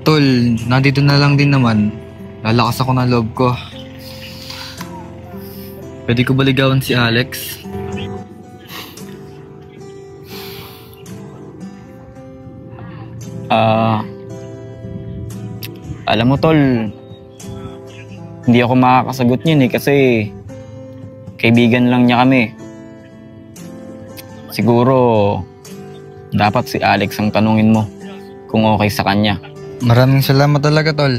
Tol, nandito na lang din naman. Lalakas ako ng loob ko. Pwede ko ba ligawan si Alex? Alam mo tol, hindi ako makakasagot niyan kasi kaibigan lang niya kami. Siguro dapat si Alex ang tanungin mo kung okay sa kanya. Maraming salamat talaga, tol.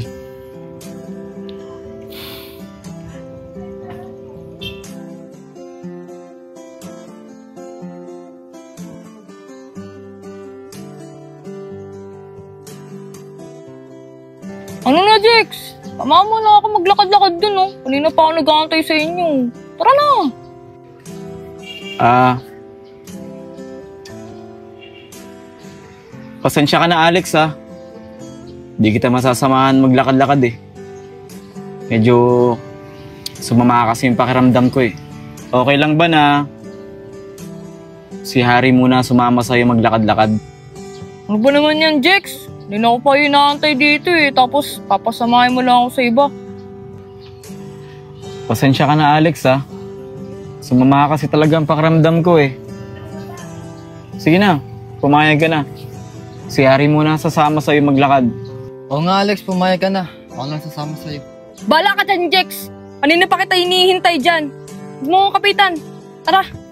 Ano na, Jex? Tama mo na ako maglakad-lakad dun, oh. Kanina pa ako nag-aantay sa inyo. Tara na! Pasensya ka na Alex ha. Di kita masasamahan maglakad-lakad eh. Medyo sumama kasi yung pakiramdam ko eh. Okay lang ba na si Harry muna sumama sa'yo maglakad-lakad? Ano ba naman yan, Jex? Hindi na ako pa inaantay dito eh. Tapos papasamahin mo lang ako sa iba. Pasensya ka na Alex ha. Sumama kasi talaga ang pakiramdam ko eh. Sige na, pumayag ka na. Si Harry muna sasama sa'yo maglakad. Oo nga Alex, pumayag ka na. Ako lang sasama sa'yo. Bala ka dyan, Jex! Kanina pa kita hinihintay dyan. Huwag mo akong kapitan. Tara!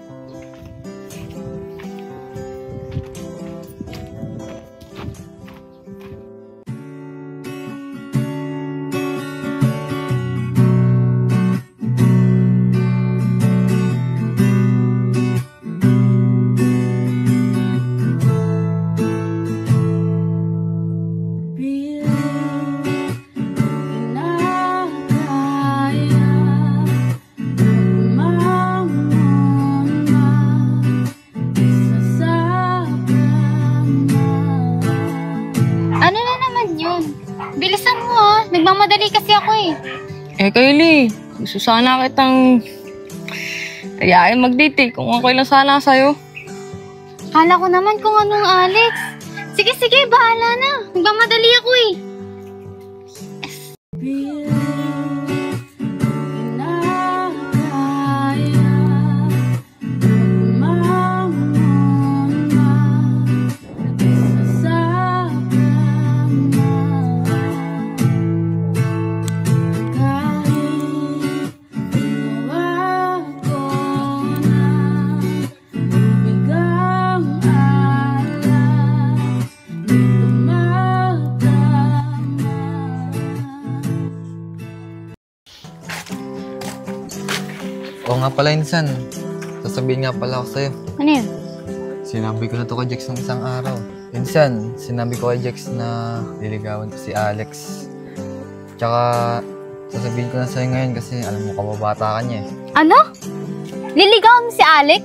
Bilisan mo ha. Nagmamadali kasi ako eh. Kylie, gusto sana kitang ayain mag-date eh. Kung okay lang sana sa'yo. Kala ko naman kung anong Alex. Sige, bahala na. Nagmamadali ako eh. Oo nga pala, Insan. Sasabihin nga pala ako sa'yo. Ano yun? Sinabi ko na to kay Jex ng isang araw. Insan, sinabi ko kay Jex na liligawan ko si Alex. Tsaka, sasabihin ko na sa'yo ngayon kasi alam mo, kababata ka niya eh. Ano? Liligawan mo si Alex?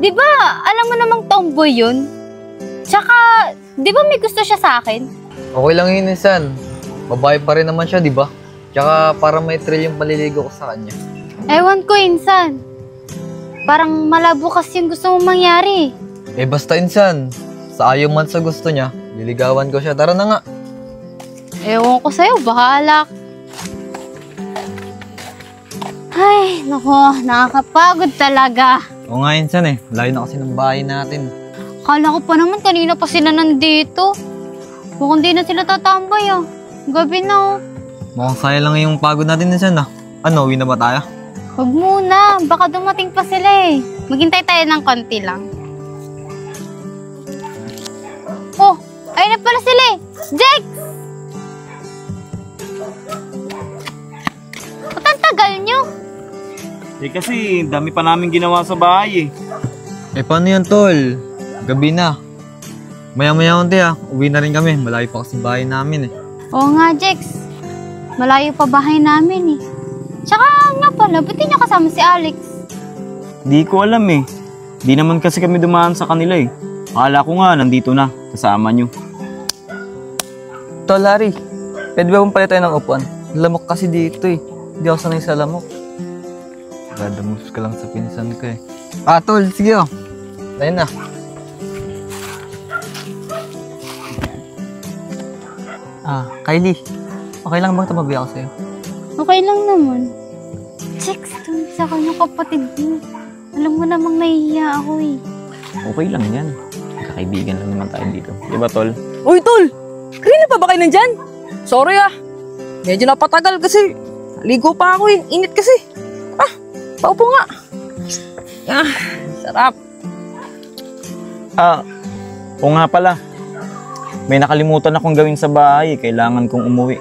Di ba, alam mo namang tomboy yun? Tsaka, di ba may gusto siya sa akin? Okay lang yun, Insan. Babae pa rin naman siya, di ba? Tsaka, para may thrill yung paliligo ko sa kanya. Ewan ko, Insan. Parang malabo kasi yung gusto mong mangyari. Eh basta, Insan. Sa ayaw man sa gusto niya, liligawan ko siya. Tara na nga. Ewan ko sa'yo, bahala. Ay, naku, nakakapagod talaga. Oo nga, Insan eh. Layo na kasi ng bahay natin. Akala ko pa naman kanina pa sila nandito. Mukhang di na sila tatambay ah. Gabi na oh. Mukhang sayang lang yung pagod natin, Insan ah. Ano, uwi na ba tayo? Huwag muna, baka dumating pa sila eh. Maghintay tayo ng konti lang. Oh, ayun na pala sila eh. Jex! Ba't ang tagal nyo? Eh kasi dami pa namin ginawa sa bahay eh. Eh paano yan, Tol? Gabi na. Maya-maya unti ah. Uwi na rin kami. Malayo pa kasi bahay namin eh. Oo nga, Jex. Malayo pa bahay namin eh. Tsaka nga pala, ba't di nyo kasama si Alex? Di ko alam eh. Di naman kasi kami dumaan sa kanila eh. Akala ko nga nandito na, kasama nyo. Tol, Harry, pwede ba kong palitan ng upuan? Lamok kasi dito eh. Hindi ako sanay sa lamok. Dadamus ka lang sa pinsan ko eh. Ah, Tol, sige oh. Ayun na. Kylie, okay lang bang tumabi ako sa'yo? Okay lang naman. Check, sa kanya kapatid mo. Alam mo namang nahihiya ako eh. Okay lang yan. Kakaibigan lang naman tayo dito. Di ba, Tol? Uy, tol! Kanina pa ba kayo nandyan? Sorry medyo napatagal kasi ligo pa ako eh. Init kasi. Paupo nga. Sarap. Oo nga pala. May nakalimutan akong gawin sa bahay. Kailangan kong umuwi.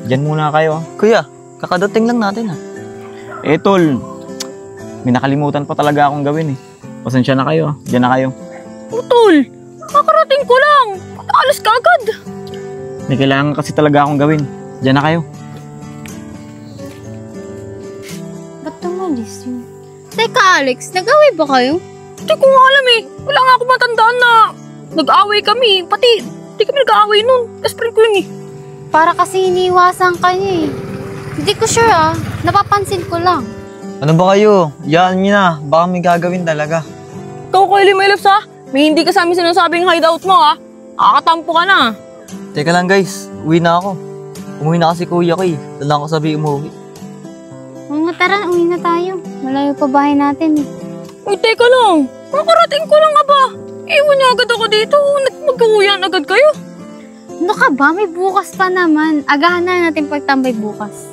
Diyan muna kayo. Kuya, kakadating lang natin Tol. May nakalimutan pa talaga akong gawin eh. Pasensya na kayo. Diyan na kayo. Tol! Kakarating ko lang. Alas ka agad. May kailangan kasi talaga akong gawin. Diyan na kayo. Ba't tumalis yun? Teka Alex, nag-away ba kayo? Hindi ko nga alam eh. Wala nga ako matandaan na nag-away kami. Pati, di kami nag-away nun. Best friend ko yun eh. Para kasi iniiwasan ka niya eh. Hindi ko sure napapansin ko lang. Ano ba kayo? Yan nyo na. Baka may gagawin talaga. Ikaw, Kylie, my loves may hindi ka sa amin sinasabing hideout mo Nakakatampo ka na. Teka lang guys, uwi na ako. Umuwi na kasi kuya ko Wala ako sabi umuwi. Mga tara, uwi na tayo. Malayo pa bahay natin eh. Uy, teka lang. Kakarating ko lang ba? Iwan niya agad ako dito. Mag-uwian agad kayo. Ano ka ba? May bukas pa naman. Agahan na natin pagtambay bukas.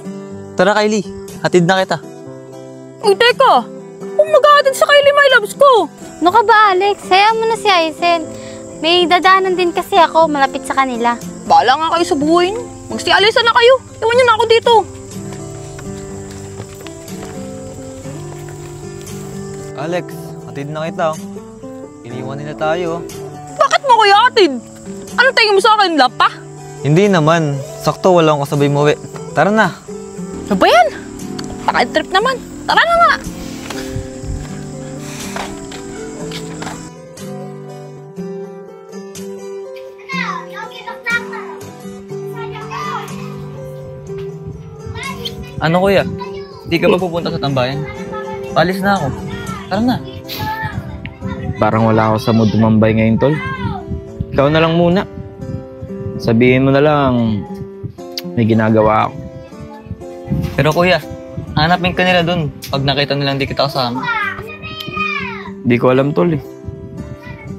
Tara Kylie, hatid na kita. Uy, teka. Kung mag-aatid sa Kylie, my loves ko. Ano ka ba Alex? Hayaan mo na si Aizen. May dadaanan din kasi ako malapit sa kanila. Bahala nga kayo sa buhay niyo. Magsialisa na kayo. Iwan niyo na ako dito. Alex, hatid na kita. Iniwan nila tayo. Bakit mo kuya atid? Ano tingin mo sa akin, lapa? Hindi naman. Sakto, wala akong kasabay mo. Tara na. Ano ba yan? Paka-trip naman. Tara na nga. Ano kuya? Hindi ka ba pupunta sa tambayan? Palis na ako. Tara na. Parang wala ako sa mood tumambay ngayon, Tol. Ikaw na lang muna. Sabihin mo na lang, may ginagawa ako. Pero kuya, hanapin ka nila dun pag nakita nilang di kita kasama. Di ko alam, Tol eh.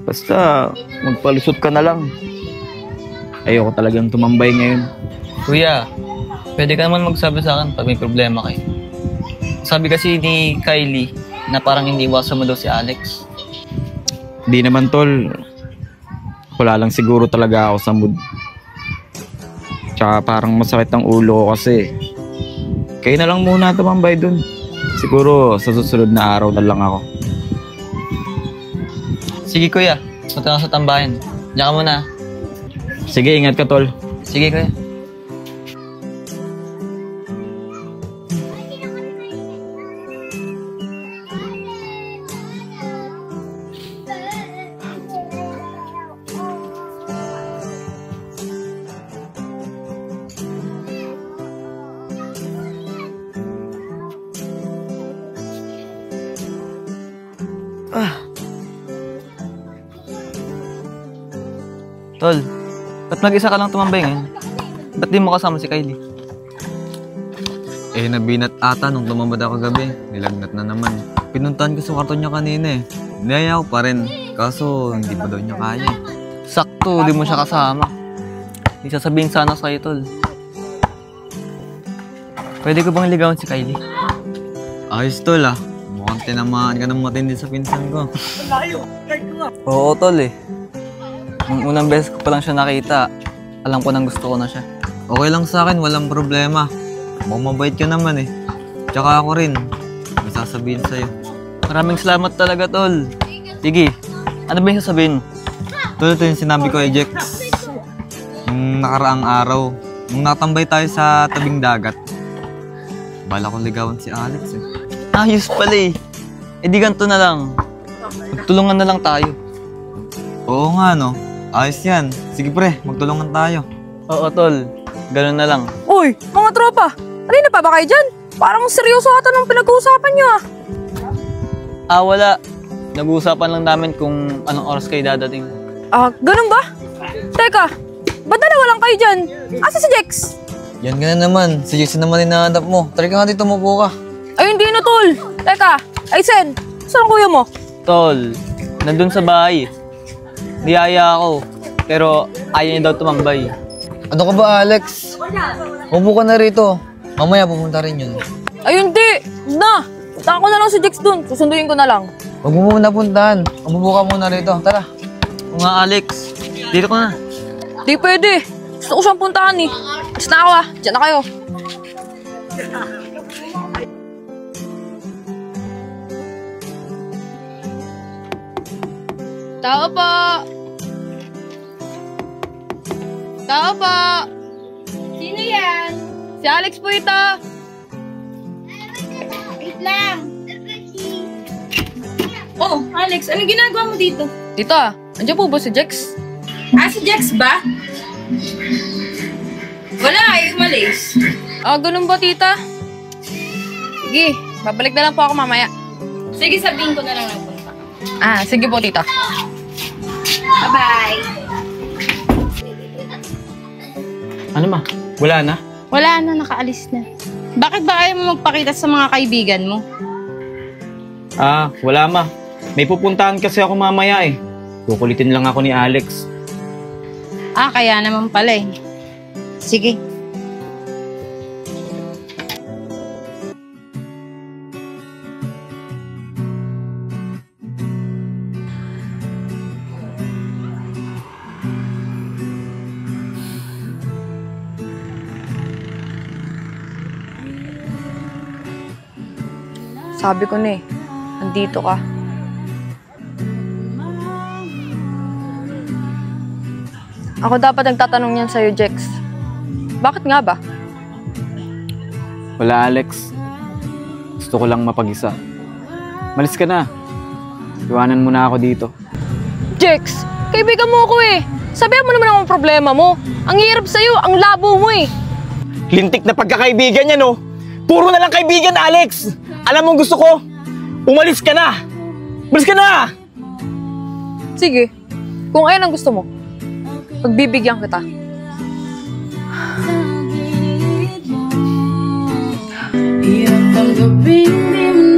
Basta, magpalusot ka na lang. Ayoko talagang tumambay ngayon. Kuya, pwede ka naman magsabi sa akin pag may problema kayo. Sabi kasi ni Kylie na parang hindi iwasan mo daw si Alex. Di naman, Tol. Wala lang siguro talaga ako sa mood. Tsaka parang masakit ang ulo ko kasi. Kayo na lang muna tumambay dun. Siguro sa susunod na araw na lang ako. Sige kuya, punta na sa tambayan. Diyan ka muna. Sige, ingat ka, Tol. Sige kuya. Tol, ba't mag-isa ka lang tumambay ngayon? Ba't di mo kasama si Kylie? Nabinat ata nung tumambad ako gabi. Nilagnat na naman. Pinuntahan ko sa kwarto niya kanina Niyaya ko pa rin. Kaso, hindi pa daw niya kaya Sakto, di mo siya kasama. Hindi sasabihin sana sa'yo, Tol. Pwede ko bang ligawan si Kylie? Ayos, Tol Mukhang tinamaan ka ng matindi sa pinsan ko. Oo, Tol Nung unang beses ko pa lang siya nakita, alam ko nang gusto ko na siya. Okay lang sa akin, walang problema. Mabait ka naman Tsaka ako rin. May sasabihin sa'yo. Maraming salamat talaga, Tol. Sige, ano ba yung sasabihin mo? Tol, ito yung sinabi ko kay Jex. Nung nakaraang araw, nung nakatambay tayo sa tabing dagat, bala kong ligawan si Alex Ayos pala di ganito na lang. Magtulungan na lang tayo. Oo nga, no? Ayos yan. Sige pre, magtulungan tayo. Oo, Tol. Ganun na lang. Uy, mga tropa. Kanina pa ba kayo dyan? Parang seryoso ata ng pinag-uusapan niyo Wala. Nag-uusapan lang namin kung anong oras kayo dadating. Ganun ba? Teka, ba't dalawa lang kayo dyan? Asa si Jex? Yan ka na naman. Si Jason naman hinahanap mo. Try ka nga dito, umupo ka. Ay, hindi na, tol. Teka, ay, Sen, saan ang kuya mo? Tol, nandun sa bahay. Niyaya ako. Pero ayaw niya daw tumambay. Ano ka ba, Alex? Umupo ka na rito. Mamaya pupunta rin yun. Ay, hindi. Na, puntahan ko na lang si Jex dun. Susunduin ko na lang. Huwag mo muna puntahan. Umupo ka muna rito. Tara. O nga, Alex. Dito ka na. Di pwede. Gusto ko siyang puntahan eh. Alis na ako ah. Diyan na kayo. Tao po! Tao po! Sino yan? Si Alex po ito. Wait lang. Oh, Alex, anong ginagawa mo dito? Tita, andiyan po ba si Jex? Ah, si Jex ba? Wala, ay umalis. Ah, ganun ba, tita? Sige, babalik na lang po ako mamaya. Sige, sabihin ko na lang nagpunta. Ah, sige po, tita. Bye-bye. Ano ma? Wala na? Wala na, nakaalis na. Bakit ba ayaw mo magpakita sa mga kaibigan mo? Ah, wala ma. May pupuntahan kasi ako mamaya eh. Kukulitin lang ako ni Alex. Ah, kaya naman pala eh. Sige. Sabi ko na eh, andito ka. Ako dapat nagtatanong yan sa'yo, Jex. Bakit nga ba? Wala, Alex. Gusto ko lang mapag-isa. Malis ka na. Iwanan mo na ako dito. Jex, kaibigan mo ako eh. Sabihan mo naman akong problema mo. Ang hirap sa'yo, ang labo mo eh. Lintik na pagkakaibigan yan, oh. Puro na lang kaibigan, Alex. Alam mo gusto ko? Umalis ka na. Umalis ka na! Sige, kung ayun ang gusto mo, pagbibigyan kita. Hirap tanggapin din